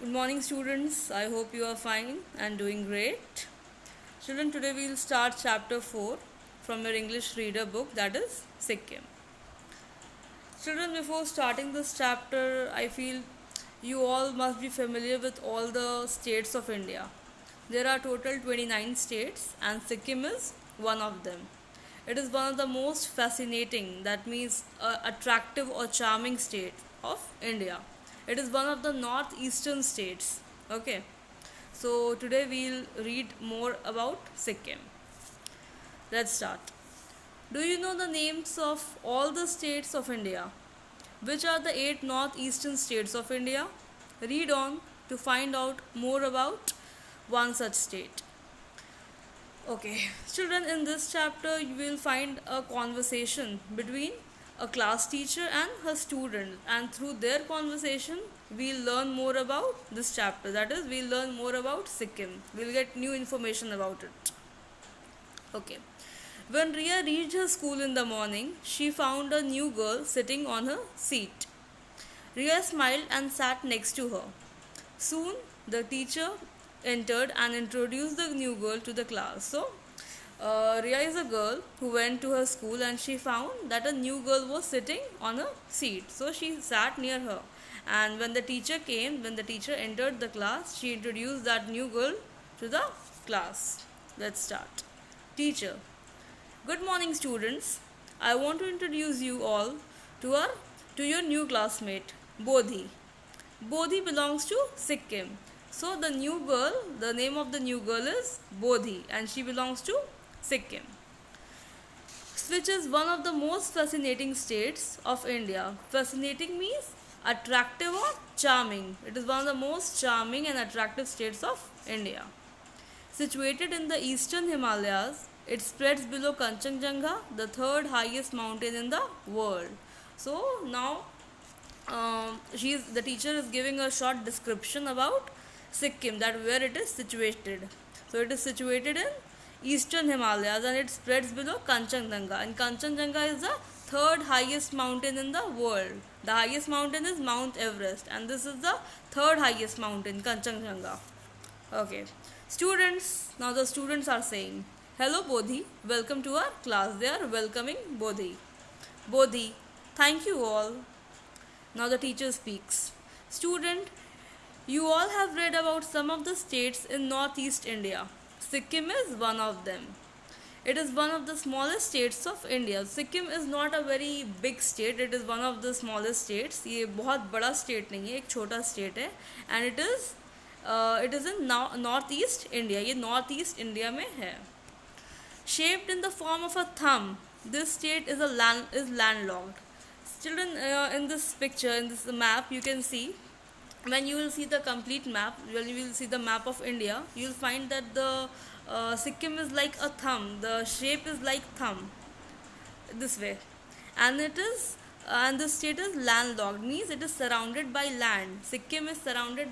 Good morning, students. I hope you are fine and doing great. Children, today we will start chapter 4 from your English reader book, that is Sikkim. Children, before starting this chapter, I feel you all must be familiar with all the states of India. There are total 29 states, and Sikkim is one of them. It is one of the most fascinating, that means attractive or charming state of India. It is one of the northeastern states. Okay, so today we'll read more about Sikkim. Let's start. Do you know the names of all the states of India? Which are the 8 northeastern states of India? Read on to find out more about one such state. Okay, children, in this chapter, you will find a conversation between a class teacher and her student, and through their conversation, we'll learn more about this chapter. That is, we'll learn more about Sikkim. We'll get new information about it. Okay, when Ria reached her school in the morning, she found a new girl sitting on her seat. Ria smiled and sat next to her. Soon, the teacher entered and introduced the new girl to the class. So, Ria is a girl who went to her school and she found that a new girl was sitting on a seat. So, she sat near her. And when the teacher came, when the teacher entered the class, she introduced that new girl to the class. Let's start. Teacher, good morning, students. I want to introduce you all to our to your new classmate, Bodhi. Bodhi belongs to Sikkim. So the name of the new girl is Bodhi, and she belongs to Sikkim, which is one of the most fascinating states of India. Fascinating means attractive or charming. It is one of the most charming and attractive states of India. Situated in the eastern Himalayas, it spreads below Kanchenjunga, the third highest mountain in the world. So now the teacher is giving a short description about Sikkim, that where it is situated. So it is situated in eastern Himalayas and it spreads below Kanchenjunga. And Kanchenjunga is the third highest mountain in the world. The highest mountain is Mount Everest, and this is the third highest mountain, Kanchenjunga. Okay, students. Now the students are saying, "Hello, Bodhi. Welcome to our class." They are welcoming Bodhi. Bodhi, thank you all. Now the teacher speaks. Student, you all have read about some of the states in northeast India. Sikkim is one of them. It is one of the smallest states of India. Sikkim is not a very big state. It is one of the smallest states. ये बहुत बड़ा state नहीं है, एक छोटा state है. And it is in northeast India. ये northeast India में है. Shaped in the form of a thumb, this state is landlocked. Children, in this picture, in this map, you can see, when you will see the complete map, when you will see the map of India, you will find that the Sikkim is like a thumb. The shape is like thumb, this way, and this state is landlocked. Means it is surrounded by land. Sikkim is surrounded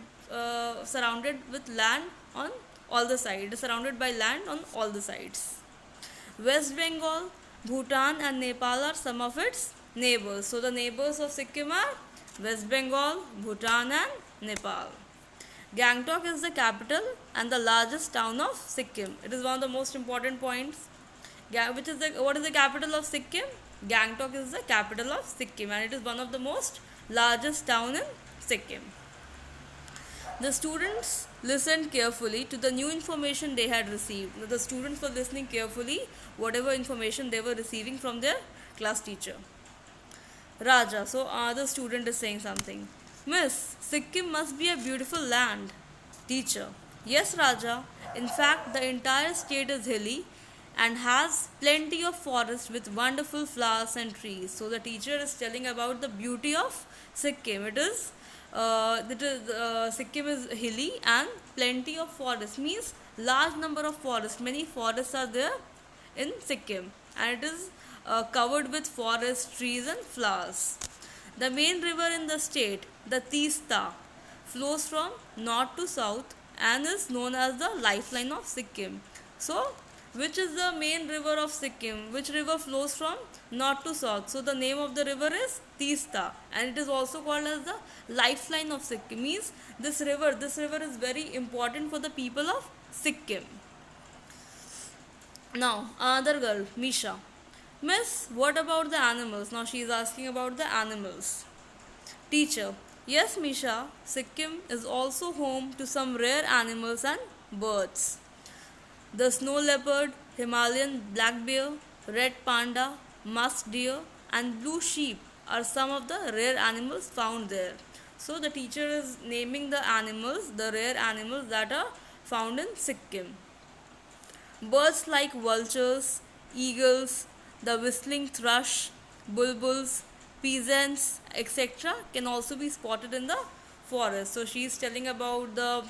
with land on all the sides. It is surrounded by land on all the sides. West Bengal, Bhutan, and Nepal are some of its neighbors. So the neighbors of Sikkim are West Bengal, Bhutan, and Nepal. Gangtok is the capital and the largest town of Sikkim. It is one of the most important points. What is the capital of Sikkim? Gangtok is the capital of Sikkim, and it is one of the most largest town in Sikkim. The students listened carefully to the new information they had received. The students were listening carefully whatever information they were receiving from their class teacher. Raja, so the student is saying something. Miss, Sikkim must be a beautiful land. Teacher, yes, Raja. In fact, the entire state is hilly and has plenty of forest with wonderful flowers and trees. So the teacher is telling about the beauty of Sikkim. Sikkim is hilly and plenty of forest, means large number of forests. Many forests are there in Sikkim, and it is covered with forests, trees, and flowers. The main river in the state, the Teesta, flows from north to south and is known as the lifeline of Sikkim. So, Which is the main river of Sikkim? Which river flows from north to south? So the name of the river is Teesta, and it is also called as the lifeline of Sikkim. Means this river is very important for the people of Sikkim. Now another girl, Misha. Miss, what about the animals? Now she is asking about the animals. Teacher: yes, Misha, Sikkim is also home to some rare animals and birds. The snow leopard, Himalayan black bear, red panda, musk deer, and blue sheep are some of the rare animals found there. So the teacher is naming the animals, the rare animals that are found in Sikkim. Birds like vultures, eagles, the whistling thrush, bulbuls, peasants, etc. can also be spotted in the forest. So she is telling about the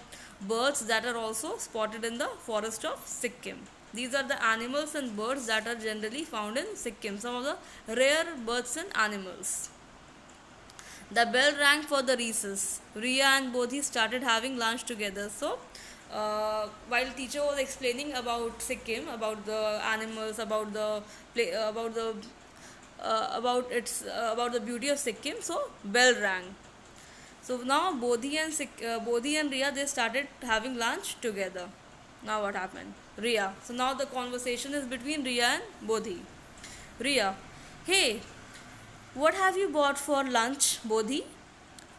birds that are also spotted in the forest of Sikkim. These are the animals and birds that are generally found in Sikkim, some of the rare birds and animals. The bell rang for the recess. Riya and Bodhi started having lunch together. So, while teacher was explaining about Sikkim, about the animals, about the play, about the beauty of Sikkim, so bell rang. So now Bodhi and Riya, they started having lunch together. Now what happened? Riya. So now the conversation is between Riya and Bodhi. Riya: hey, what have you bought for lunch, Bodhi?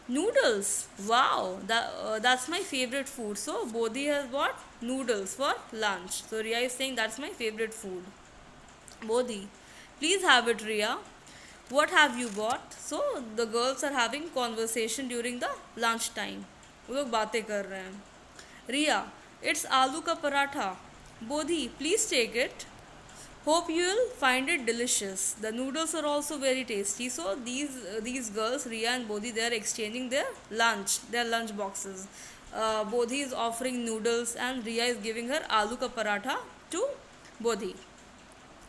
Noodles. Wow, that's my favorite food. So Bodhi has bought noodles for lunch. So Riya is saying that's my favorite food. Bodhi: please have it, Riya. What have you bought? So the girls are having conversation during the lunch time. वो लोग बातें कर रहे हैं. Riya: it's आलू का paratha. Bodhi: please take it. Hope you will find it delicious. The noodles are also very tasty. So these girls, Riya and Bodhi, they are exchanging their lunch boxes. Bodhi is offering noodles and Riya is giving her aloo ka paratha to Bodhi.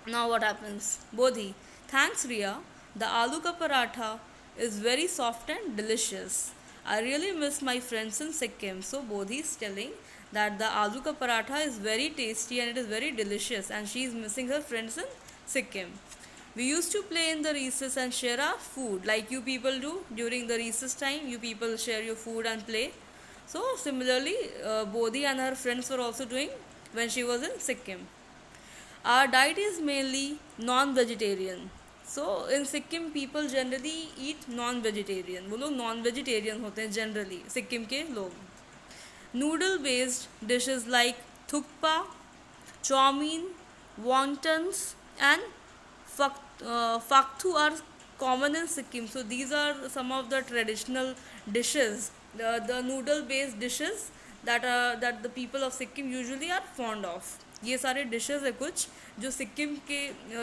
Now what happens? Bodhi: thanks, Riya. The aloo ka paratha is very soft and delicious. I really miss my friends in Sikkim. So Bodhi is telling that the aloo ka paratha is very tasty and it is very delicious, and she is missing her friends in Sikkim. We used to play in the recess and share our food like you people do during the recess time. You people share your food and play. So similarly, Bodhi and her friends were also doing when she was in Sikkim. Our diet is mainly non-vegetarian. So in Sikkim people generally eat non-vegetarian. वो लोग non-vegetarian होते हैं generally, Sikkim के लोग. Noodle based dishes like thukpa, chow mein, wontons and fakthu are common in Sikkim. So these are some of the traditional dishes, the noodle based dishes that the people of Sikkim usually are fond of. ये सारे dishes है कुछ जो सिक्किम के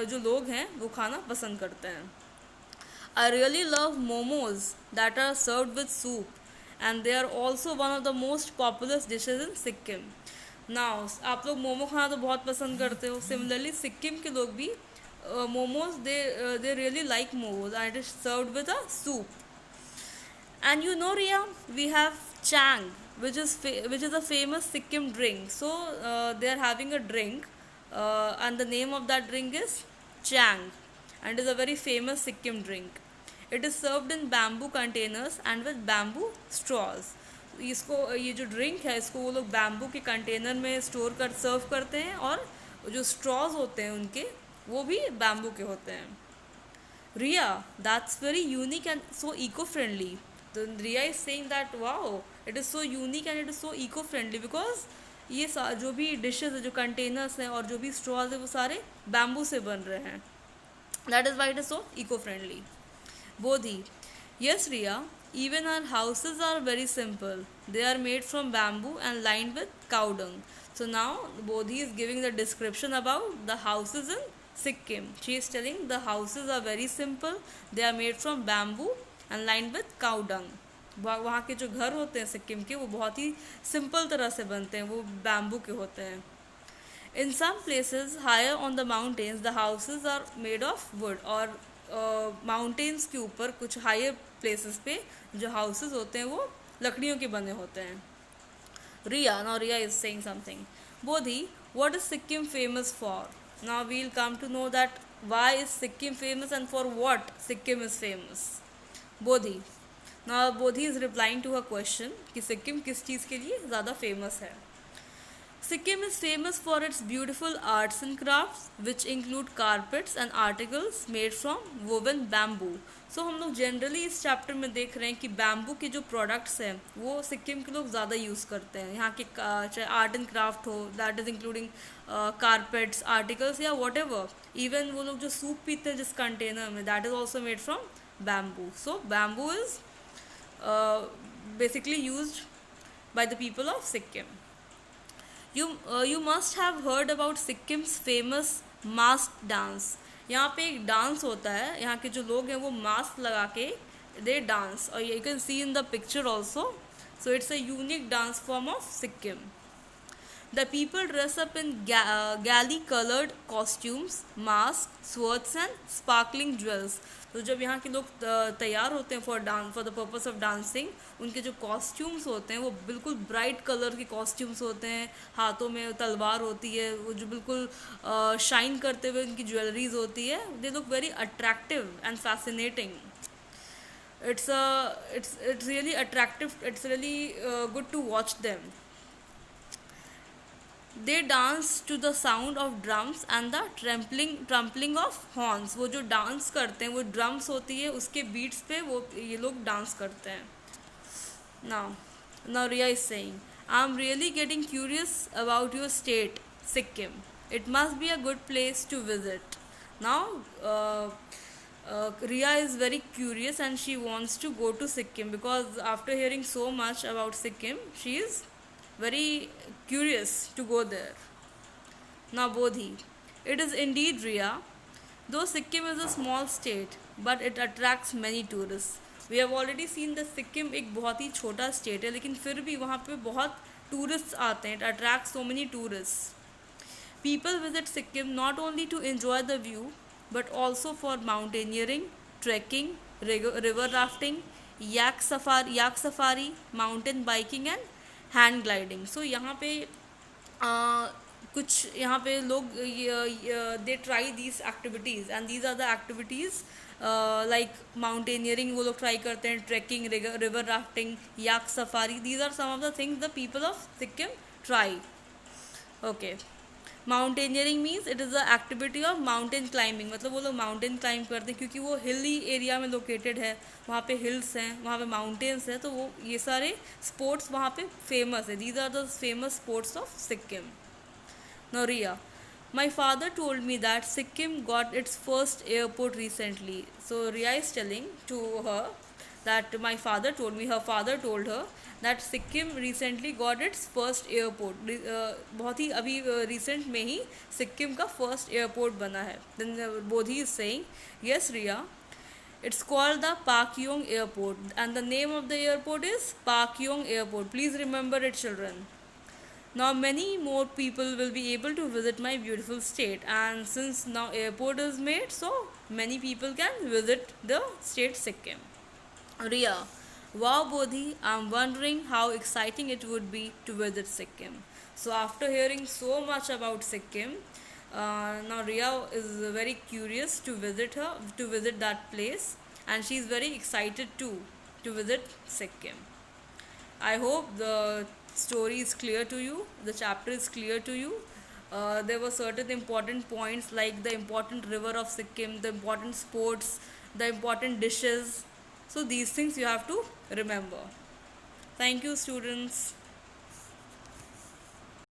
जो लोग हैं वो खाना पसंद करते हैं. I really love momos that are served with soup, and they are also one of the most popular dishes in Sikkim. Now आप लोग मोमो खाना तो बहुत पसंद करते हो. Similarly सिक्किम के लोग भी momos they really like momos, and it is served with a soup. And you know, Riya, we have Chang, which is a famous Sikkim drink. So they are having a drink, and the name of that drink is Chang, and it is a very famous Sikkim drink. It is served in bamboo containers and with bamboo straws. इसको ये जो drink है इसको वो लोग bamboo के container में store कर सर्व करते हैं, और जो स्ट्रॉज होते हैं उनके वो भी बैम्बू के होते हैं. Riya, that's very unique and so eco-friendly. तो Riya is saying that wow, it is so unique and it is so eco-friendly because ये जो भी डिशेस है, जो कंटेनर्स हैं और जो भी स्ट्रॉज है वो सारे बैम्बू से बन रहे हैं. That is why it is so eco-friendly. Bodhi: yes, Riya, even our houses are very simple. They are made from bamboo and lined with cow dung. So now Bodhi is giving the description about the houses in Sikkim. She is telling the houses are very simple. They are made from bamboo and lined with cow dung. वहाँ के जो घर होते हैं सिक्किम के वो बहुत ही simple तरह से बनते हैं, वो बैम्बू के होते हैं. In some places higher on the mountains the houses are made of wood. और माउंटेन्स के ऊपर कुछ हायर प्लेसेस पे जो हाउसेस होते हैं वो लकड़ियों के बने होते हैं. Riya, now Riya is saying something. Bodhi: What is Sikkim famous for? Now we'll come to know that why is Sikkim famous and for what Sikkim is famous. Bodhi. Now Bodhi is replying to her question कि सिक्किम किस चीज़ के लिए ज़्यादा famous है. Sikkim is famous for its beautiful arts and crafts, which include carpets and articles made from woven bamboo. So हम लोग generally इस chapter में देख रहे हैं कि बैम्बू के जो प्रोडक्ट्स हैं वो सिक्किम के लोग ज़्यादा यूज़ करते हैं. यहाँ के चाहे आर्ट एंड क्राफ्ट हो, that is including carpets, articles या वॉट एवर. इवन वो लोग जो सूप पीते हैं जिस कंटेनर में, that is also made from bamboo. So bamboo is basically used by the people of Sikkim. You must have heard about Sikkim's famous mask dance. यहाँ पे एक डांस होता है, यहाँ के जो लोग हैं वो मास्क लगा के दे डांस, और you can see in the picture also. So it's a unique dance form of Sikkim. The people dress up in galley colored costumes, masks, swords and sparkling jewels. तो जब यहाँ के लोग तैयार होते हैं for the purpose of dancing, उनके जो कॉस्ट्यूम्स होते हैं वो बिल्कुल ब्राइट कलर के कॉस्ट्यूम्स होते हैं, हाथों में तलवार होती है, वो जो बिल्कुल शाइन करते हुए उनकी ज्वेलरीज होती है. They look very attractive and fascinating. It's really attractive. It's really good to watch them. They dance to the sound of drums and the trampling of horns. वो जो डांस करते हैं वो ड्रम्स होती है उसके बीट्स पे वो ये लोग डांस करते हैं. Now Riya is saying, I'm really getting curious about your state, Sikkim. It must be a good place to visit. Now Riya is very curious and she wants to go to Sikkim because after hearing so much about Sikkim, she is very curious to go there. Now Bodhi. It is indeed, Riya. Though Sikkim is a small state, but it attracts many tourists. We have already seen that Sikkim एक बहुत ही छोटा state है, लेकिन फिर भी वहाँ पे बहुत टूरिस्ट आते हैं. It attracts so many tourists. People visit Sikkim not only to enjoy the view, but also for mountaineering, trekking, river rafting, yak safari, mountain biking and hand gliding. So यहाँ पे कुछ यहाँ पे लोग they try these activities and these are the activities like mountaineering वो लोग try करते हैं, trekking, river rafting, yak safari. These are some of the things the people of Sikkim try. Okay. Mountaineering means it is the activity of mountain climbing. मतलब वो लोग mountain climb करते हैं क्योंकि वो हिली एरिया में लोकेटेड है, वहाँ पे हिल्स हैं, वहाँ पे माउंटेन्स हैं, तो वो ये सारे स्पोर्ट्स वहाँ पे फेमस है. These are the famous sports of Sikkim. Now Riya, my father told me that Sikkim got its first airport recently. So Riya is telling to her that my father told me, her father told her that Sikkim recently got its first airport. बहुत ही अभी recent में ही सिक्किम का first airport बना है. Then Bodhi is saying, yes Riya, it's called the Pakyong Airport and the name of the airport is Pakyong Airport. Please remember it, children. Now many more people will be able to visit my beautiful state, and since now airport is made, so many people can visit the state Sikkim. Riya, wow Bodhi, I'm wondering how exciting it would be to visit Sikkim. So after hearing so much about Sikkim, now Riya is very curious to visit that place, and she is very excited too to visit Sikkim. I hope the story is clear to you, the chapter is clear to you. There were certain important points like the important river of Sikkim, the important sports, the important dishes. So these things you have to remember. Thank you, students.